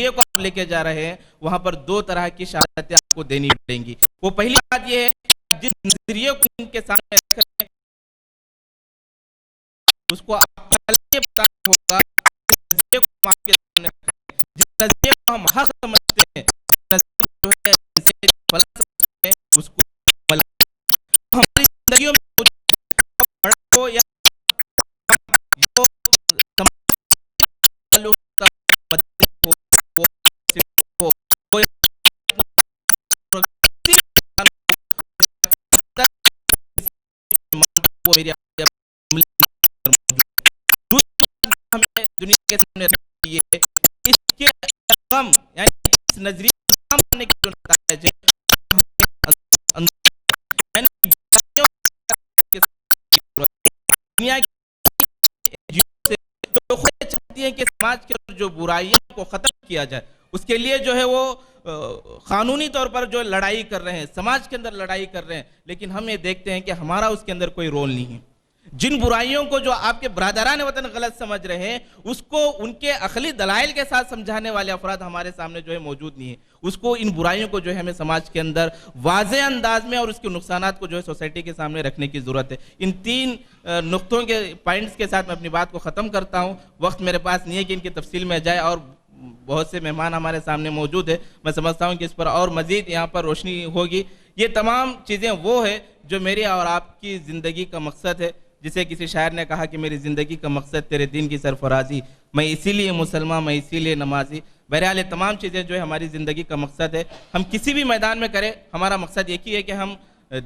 نظریے کو آپ لے کے جا رہے ہیں وہاں پر دو طرح کی شہادتیں آپ کو دینی پڑیں گی. وہ پہلی بات یہ ہے کہ جس نظریے کو ان کے سامنے رکھ رہے ہیں اس کو آپ کو یہ بتانا ہوگا کہ نظریے کو ہم آپ کے سامنے رکھ رہے ہیں. جس نظریے کو ہم حق سمجھتے ہیں, نظریے جو ہے اسے غلط سمجھتے ہیں, اس کو ہماری زندگیوں میں بڑا ہو یا جو ہمیں دنیا کے سامنے رکھی ہے اس کے غم یعنی اس نظریے کو ماننے کی جو نتائج ہے دنیا کی جو خود چاہتی ہیں کہ سماج کے جو برائیوں کو ختم کیا جائے اس کے لیے جو ہے وہ قانونی طور پر جو لڑائی کر رہے ہیں, سماج کے اندر لڑائی کر رہے ہیں, لیکن ہم یہ دیکھتے ہیں کہ ہمارا اس کے اندر کوئی رول نہیں ہے. جن برائیوں کو جو آپ کے برادران وطن غلط سمجھ رہے ہیں اس کو ان کے عقلی دلائل کے ساتھ سمجھانے والے افراد ہمارے سامنے جو ہے موجود نہیں ہیں. اس کو ان برائیوں کو جو ہے ہمیں سماج کے اندر واضح انداز میں اور اس کے نقصانات کو جو ہے سوسائٹی کے سامنے رکھنے کی ضرورت ہے. ان تین نقطوں کے پوائنٹس کے ساتھ میں اپنی بات کو ختم کرتا ہوں. وقت میرے پاس نہیں ہے کہ ان کی تفصیل میں جائے اور بہت سے مہمان ہمارے سامنے موجود ہیں. میں سمجھتا ہوں کہ اس پر اور مزید یہاں پر روشنی ہوگی. یہ تمام چیزیں وہ ہے جو میری اور آپ کی زندگی کا مقصد ہے. جسے کسی شاعر نے کہا کہ میری زندگی کا مقصد تیرے دین کی سرفرازی, میں اسی لیے مسلمان, میں اسی لیے نمازی. بہرحال یہ تمام چیزیں جو ہے ہماری زندگی کا مقصد ہے. ہم کسی بھی میدان میں کریں ہمارا مقصد ایک ہی ہے کہ ہم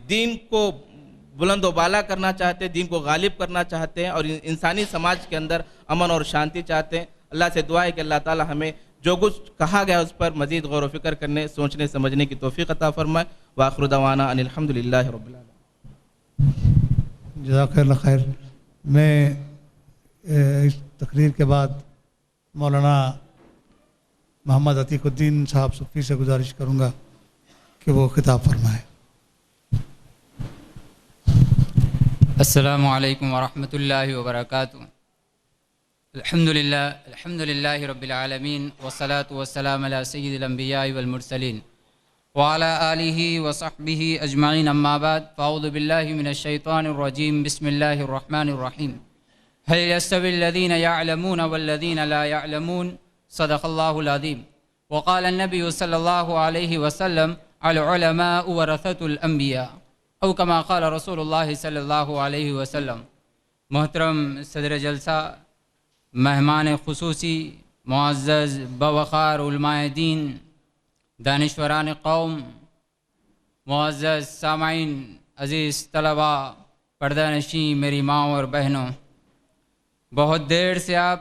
دین کو بلند و بالا کرنا چاہتے ہیں, دین کو غالب کرنا چاہتے ہیں اور انسانی سماج کے اندر امن اور شانتی چاہتے ہیں. اللہ سے دعا ہے کہ اللہ تعالی ہمیں جو کچھ کہا گیا اس پر مزید غور و فکر کرنے, سوچنے, سمجھنے کی توفیق عطا فرمائے. وآخر دعوانا ان الحمدللہ رب العالمین. جزاک اللہ خیر. میں اس تقریر کے بعد مولانا محمد عتیق الدین صاحب صفی سے گزارش کروں گا کہ وہ خطاب فرمائے. السلام علیکم ورحمۃ اللہ وبرکاتہ. الحمدللہ رب العالمین والصلاة والسلام علی سید الانبیاء والمرسلین وعلى آلہ وصحبہ اجمعین. اما بعد فاعوذ باللہ من الشیطان الرجیم. بسم اللہ الرحمن الرحیم. هل يستوي الذین يعلمون والذین لا يعلمون صدق اللہ العظیم. وقال النبی صلی اللہ علیہ وسلم العلماء ورثۃ الانبیاء او کما قال رسول اللہ صلی اللہ علیہ وسلم. محترم صدر جلسہ, مہمان خصوصی, معزز بوقار علماء دین, دانشوران قوم, معزز سامعین, عزیز طلباء, پردہ نشین میری ماں اور بہنوں, بہت دیر سے آپ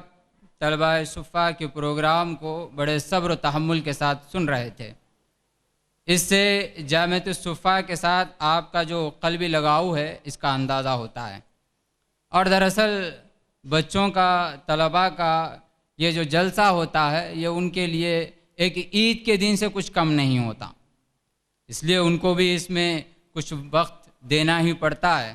طلباء صفا کے پروگرام کو بڑے صبر و تحمل کے ساتھ سن رہے تھے. اس سے جامعۃ الصفا کے ساتھ آپ کا جو قلبی لگاؤ ہے اس کا اندازہ ہوتا ہے. اور دراصل بچوں کا, طلباء کا یہ جو جلسہ ہوتا ہے یہ ان کے لیے ایک عید کے دن سے کچھ کم نہیں ہوتا, اس لیے ان کو بھی اس میں کچھ وقت دینا ہی پڑتا ہے.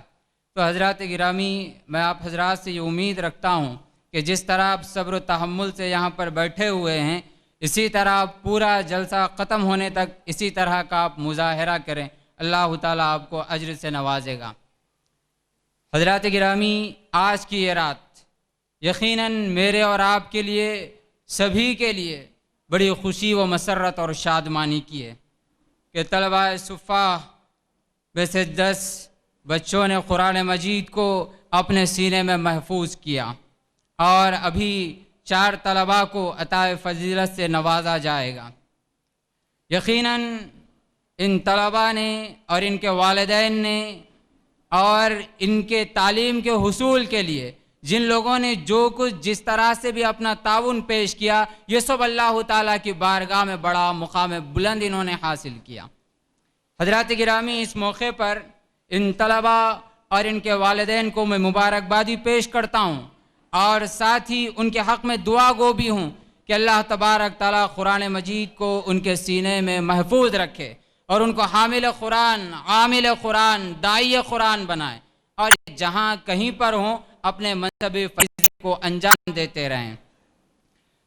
تو حضرات گرامی, میں آپ حضرات سے یہ امید رکھتا ہوں کہ جس طرح آپ صبر و تحمل سے یہاں پر بیٹھے ہوئے ہیں اسی طرح آپ پورا جلسہ ختم ہونے تک اسی طرح کا آپ مظاہرہ کریں. اللہ تعالیٰ آپ کو اجر سے نوازے گا. حضرات گرامی, آج کی یہ رات یقیناً میرے اور آپ کے لیے, سبھی کے لیے بڑی خوشی و مسرت اور شادمانی کی ہے کہ طلباء صفا میں سے 10 بچوں نے قرآن مجید کو اپنے سینے میں محفوظ کیا اور ابھی 4 طلباء کو عطا فضیلت سے نوازا جائے گا. یقیناً ان طلباء نے اور ان کے والدین نے اور ان کے تعلیم کے حصول کے لیے جن لوگوں نے جو کچھ جس طرح سے بھی اپنا تعاون پیش کیا, یہ سب اللہ تعالیٰ کی بارگاہ میں بڑا مقام بلند انہوں نے حاصل کیا. حضرات گرامی, اس موقع پر ان طلباء اور ان کے والدین کو میں مبارکبادی پیش کرتا ہوں اور ساتھ ہی ان کے حق میں دعا گو بھی ہوں کہ اللہ تبارک تعالیٰ قرآن مجید کو ان کے سینے میں محفوظ رکھے اور ان کو حامل قرآن, عامل قرآن, داعی قرآن بنائے اور جہاں کہیں پر ہوں اپنے منصب فریضے کو انجام دیتے رہیں.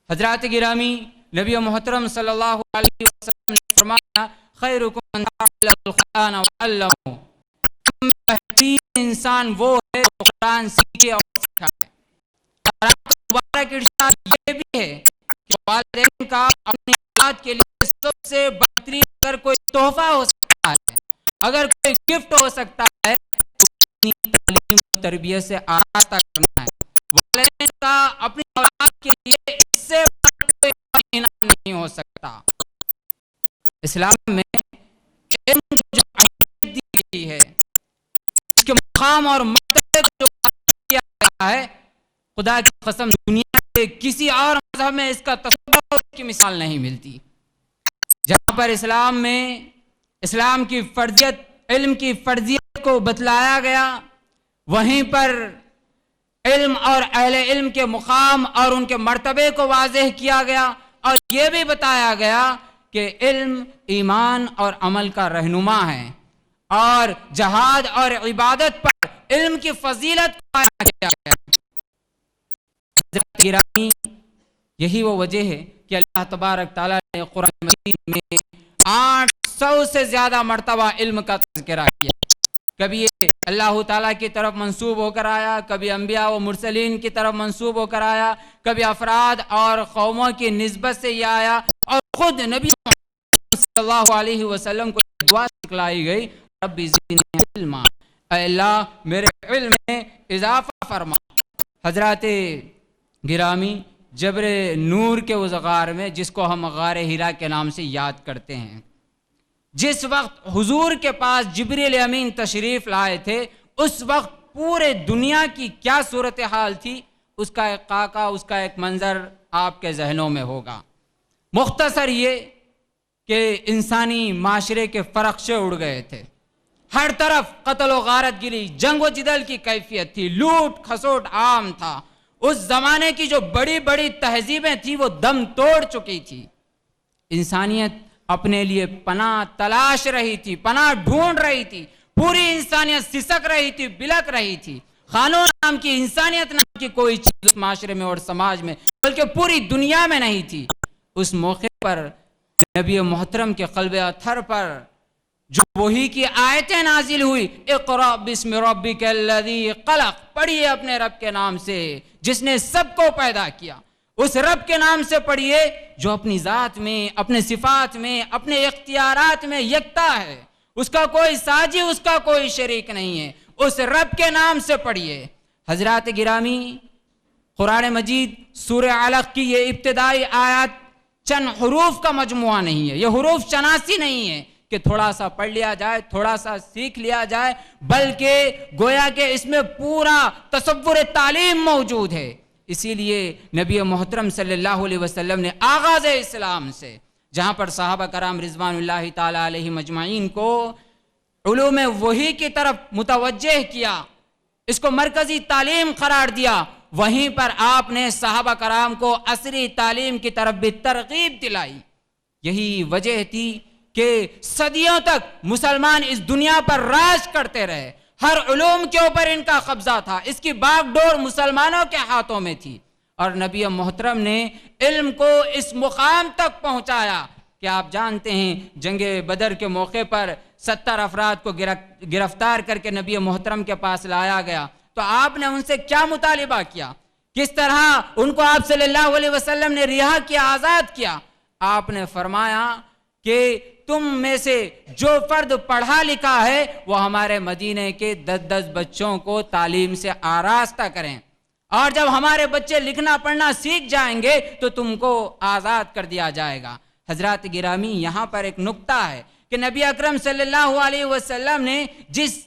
حضرات گرامی, نبی محترم صلی اللہ علیہ وسلم نے فرمایا خیرکم من تعلم القرآن وعلمہ، بہترین انسان وہ ہے جو قرآن سیکھے اور سکھائے۔ اور آپ کا مبارک ارشاد یہ بھی ہے کہ والدین کا اپنی اولاد کے لیے سب سے بہترین اگر کوئی تحفہ ہو سکتا ہے، اگر کوئی گفٹ ہو سکتا ہے، اپنی تعلیم و تربیت سے آراستہ کرنا ہے۔ والدین کا اپنی اولاد کے لیے اس سے کوئی انعام نہیں ہو سکتا۔ اسلام میں علم کو جو اہمیت دی گئی ہے، اس کے مقام اور مرتبے کو جو بیان کیا گیا ہے، خدا کی قسم دنیا کے کسی اور مذہب میں اس کا تصور کی مثال نہیں ملتی۔ جہاں پر اسلام میں اسلام کی فرضیت، علم کی فرضیت کو بتلایا گیا، وہیں پر علم اور اہل علم کے مقام اور ان کے مرتبے کو واضح کیا گیا، اور یہ بھی بتایا گیا کہ علم ایمان اور عمل کا رہنما ہے، اور جہاد اور عبادت پر علم کی فضیلت کو بیان کیا گیا۔ حضرت گرامی، یہی وہ وجہ ہے کہ اللہ تبارک تعالیٰ نے قرآن مجید میں 800 سے زیادہ مرتبہ علم کا تذکرہ کیا۔ کبھی یہ اللہ تعالیٰ کی طرف منسوب ہو کر آیا، کبھی انبیاء و مرسلین کی طرف منسوب ہو کر آیا، کبھی افراد اور قوموں کی نسبت سے یہ آیا، اور خود نبی صلی اللہ علیہ وسلم کو دعا سکھلائی گئی، رب زدنی علما، اے اللہ میرے علم میں اضافہ فرما۔ حضرات گرامی، جبر نور کے اس غار میں جس کو ہم غار ہیرا کے نام سے یاد کرتے ہیں، جس وقت حضور کے پاس جبریل امین تشریف لائے تھے، اس وقت پورے دنیا کی کیا صورتحال تھی، اس کا ایک خاکہ، اس کا ایک منظر آپ کے ذہنوں میں ہوگا۔ مختصر یہ کہ انسانی معاشرے کے فرقشے اڑ گئے تھے، ہر طرف قتل و غارت گری، جنگ و جدل کی کیفیت تھی، لوٹ کھسوٹ عام تھا۔ اس زمانے کی جو بڑی بڑی تہذیبیں تھیں وہ دم توڑ چکی تھی۔ انسانیت اپنے لیے پناہ تلاش رہی تھی، پناہ ڈھونڈ رہی تھی، پوری انسانیت سسک رہی تھی، بلک رہی تھی۔ قانون نام کی، انسانیت نام کی کوئی چیز اس معاشرے میں اور سماج میں، بلکہ پوری دنیا میں نہیں تھی۔ اس موقع پر نبی محترم کے قلب اطہر پر جو وحی کی آیتیں نازل ہوئی، اقرأ بسم ربک الذی خلق، پڑھیے اپنے رب کے نام سے جس نے سب کو پیدا کیا۔ اس رب کے نام سے پڑھیے جو اپنی ذات میں، اپنے صفات میں، اپنے اختیارات میں یکتا ہے، اس کا کوئی ساجی، اس کا کوئی شریک نہیں ہے۔ اس رب کے نام سے پڑھیے۔ حضرات گرامی، قرآن مجید سورہ علق کی یہ ابتدائی آیات چند حروف کا مجموعہ نہیں ہے، یہ حروف شناسی نہیں ہے کہ تھوڑا سا پڑھ لیا جائے، تھوڑا سا سیکھ لیا جائے، بلکہ گویا کہ اس میں پورا تصور تعلیم موجود ہے۔ اسی لیے نبی محترم صلی اللہ علیہ وسلم نے آغاز اسلام سے، جہاں پر صحابہ کرام رضوان اللہ تعالی علیہ مجمعین کو علوم وحی کی طرف متوجہ کیا، اس کو مرکزی تعلیم قرار دیا، وہیں پر آپ نے صحابہ کرام کو عصری تعلیم کی طرف بھی ترغیب دلائی۔ یہی وجہ تھی کہ صدیوں تک مسلمان اس دنیا پر راج کرتے رہے، ہر علوم کے اوپر ان کا قبضہ تھا، اس کی باغ ڈور مسلمانوں کے ہاتھوں میں تھی، اور نبی محترم نے علم کو اس مقام تک پہنچایا کہ آپ جانتے ہیں جنگ بدر کے موقع پر 70 افراد کو گرفتار کر کے نبی محترم کے پاس لایا گیا، تو آپ نے ان سے کیا مطالبہ کیا، کس طرح ان کو آپ صلی اللہ علیہ وسلم نے رہا کیا، آزاد کیا۔ آپ نے فرمایا کہ تم میں سے جو فرد پڑھا لکھا ہے وہ ہمارے مدینے کے 10 بچوں کو تعلیم سے آراستہ کریں، اور جب ہمارے بچے لکھنا پڑھنا سیکھ جائیں گے تو تم کو آزاد کر دیا جائے گا۔ حضرات گرامی، یہاں پر ایک نکتہ ہے کہ نبی اکرم صلی اللہ علیہ وسلم نے جس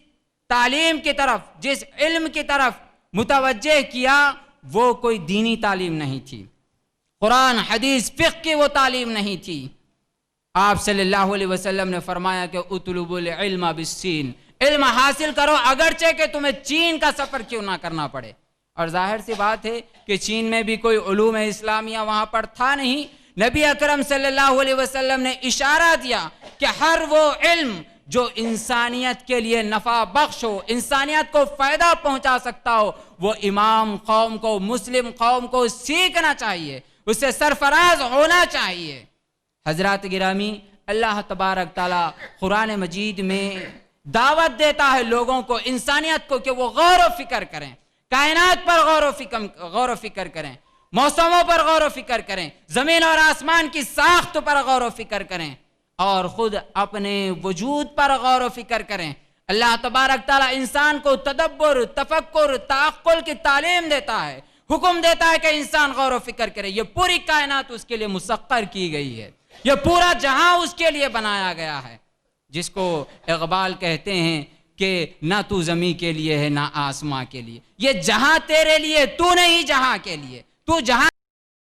تعلیم کی طرف، جس علم کی طرف متوجہ کیا، وہ کوئی دینی تعلیم نہیں تھی، قرآن حدیث فقہ کی وہ تعلیم نہیں تھی۔ آپ صلی اللہ علیہ وسلم نے فرمایا کہ اطلبوا العلم بالسین، علم حاصل کرو اگرچہ کہ تمہیں چین کا سفر کیوں نہ کرنا پڑے۔ اور ظاہر سی بات ہے کہ چین میں بھی کوئی علوم اسلامیہ وہاں پر تھا نہیں۔ نبی اکرم صلی اللہ علیہ وسلم نے اشارہ دیا کہ ہر وہ علم جو انسانیت کے لیے نفع بخش ہو، انسانیت کو فائدہ پہنچا سکتا ہو، وہ امام قوم کو، مسلم قوم کو سیکھنا چاہیے۔ اس سے سرفراز ہونا چاہیے۔ حضرات گرامی، اللہ تبارک تعالیٰ قرآن مجید میں دعوت دیتا ہے لوگوں کو، انسانیت کو، کہ وہ غور و فکر کریں، کائنات پر غور و فکر کریں، موسموں پر غور و فکر کریں، زمین اور آسمان کی ساخت پر غور و فکر کریں، اور خود اپنے وجود پر غور و فکر کریں۔ اللہ تبارک تعالیٰ انسان کو تدبر، تفکر، تعقل کی تعلیم دیتا ہے، حکم دیتا ہے کہ انسان غور و فکر کرے۔ یہ پوری کائنات اس کے لیے مسخر کی گئی ہے، یہ پورا جہاں اس کے لیے بنایا گیا ہے، جس کو اقبال کہتے ہیں کہ نہ تو زمین کے لیے ہے نہ آسماں کے لیے، یہ جہاں تیرے لیے، تو نہیں جہاں کے لیے، تو جہاں